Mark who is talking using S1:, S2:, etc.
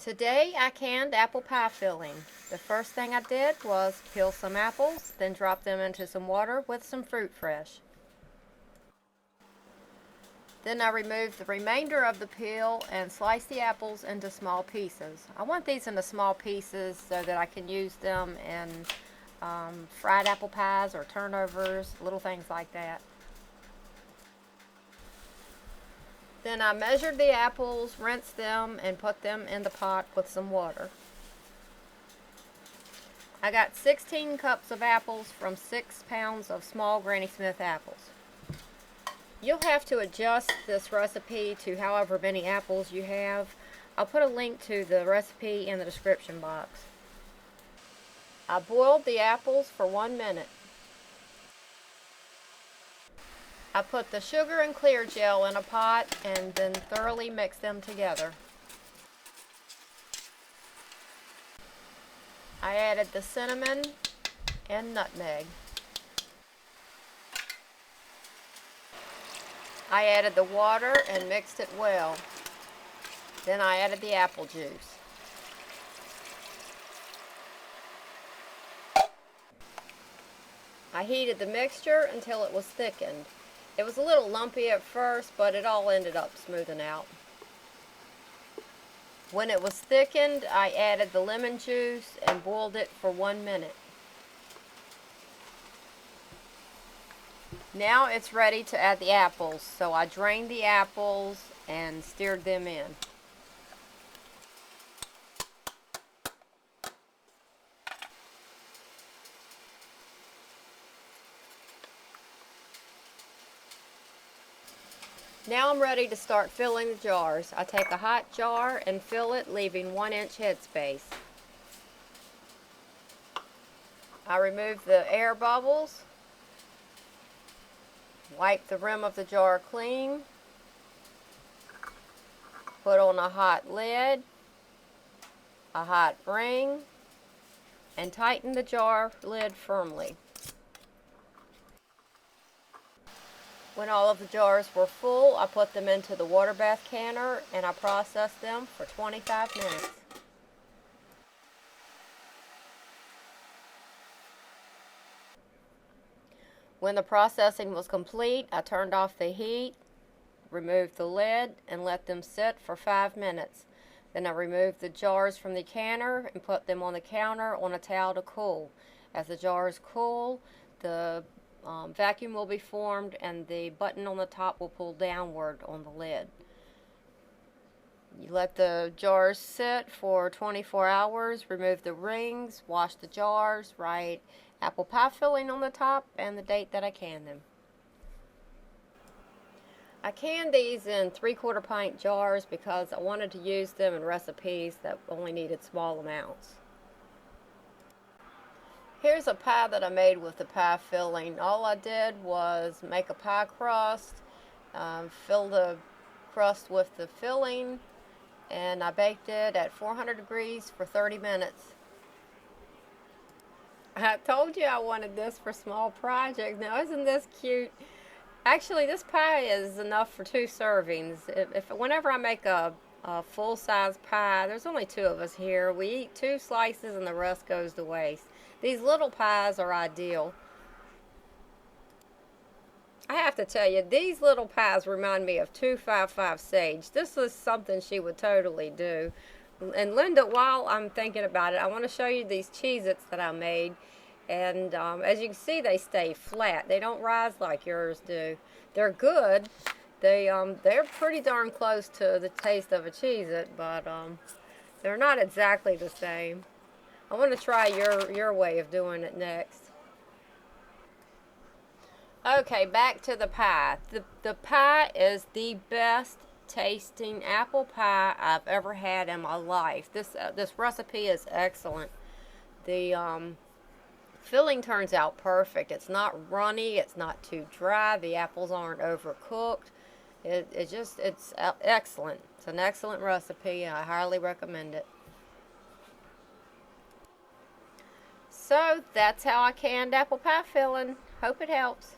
S1: Today I canned apple pie filling. The first thing I did was peel some apples, then drop them into some water with some fruit fresh. Then I removed the remainder of the peel and sliced the apples into small pieces. I want these into small pieces so that I can use them in fried apple pies or turnovers, little things like that. Then I measured the apples, rinsed them, and put them in the pot with some water. I got 16 cups of apples from 6 pounds of small Granny Smith apples. You'll have to adjust this recipe to however many apples you have. I'll put a link to the recipe in the description box. I boiled the apples for 1 minute. I put the sugar and clear gel in a pot and then thoroughly mix them together. I added the cinnamon and nutmeg. I added the water and mixed it well. Then I added the apple juice. I heated the mixture until it was thickened. It was a little lumpy at first, but it all ended up smoothing out. When it was thickened, I added the lemon juice and boiled it for 1 minute. Now it's ready to add the apples, so I drained the apples and stirred them in. Now I'm ready to start filling the jars. I take a hot jar and fill it, leaving 1-inch headspace. I remove the air bubbles, wipe the rim of the jar clean, put on a hot lid, a hot ring, and tighten the jar lid firmly. When all of the jars were full, I put them into the water bath canner and I processed them for 25 minutes. When the processing was complete, I turned off the heat, removed the lid, and let them sit for 5 minutes. Then I removed the jars from the canner and put them on the counter on a towel to cool. As the jars cool, the vacuum will be formed and the button on the top will pull downward on the lid. You let the jars sit for 24 hours, remove the rings, wash the jars, write apple pie filling on the top and the date that I canned them. I canned these in 3/4 pint jars because I wanted to use them in recipes that only needed small amounts. Here's a pie that I made with the pie filling. All I did was make a pie crust, fill the crust with the filling, and I baked it at 400 degrees for 30 minutes. I told you I wanted this for small projects. Now isn't this cute? Actually, this pie is enough for 2 servings. Whenever I make a full-size pie, there's only 2 of us here. We eat 2 slices and the rest goes to waste. These little pies are ideal. I have to tell you, these little pies remind me of 255 Sage. This is something she would totally do. And Linda, while I'm thinking about it, I want to show you these Cheez-Its that I made. And as you can see, they stay flat. They don't rise like yours do. They're good. They're pretty darn close to the taste of a Cheez-It, but they're not exactly the same. I want to try your way of doing it next. Okay, back to the pie. The pie is the best tasting apple pie I've ever had in my life. This recipe is excellent. The filling turns out perfect. It's not runny. It's not too dry. The apples aren't overcooked. It's excellent. It's an excellent recipe. I highly recommend it. So that's how I canned apple pie filling. Hope it helps.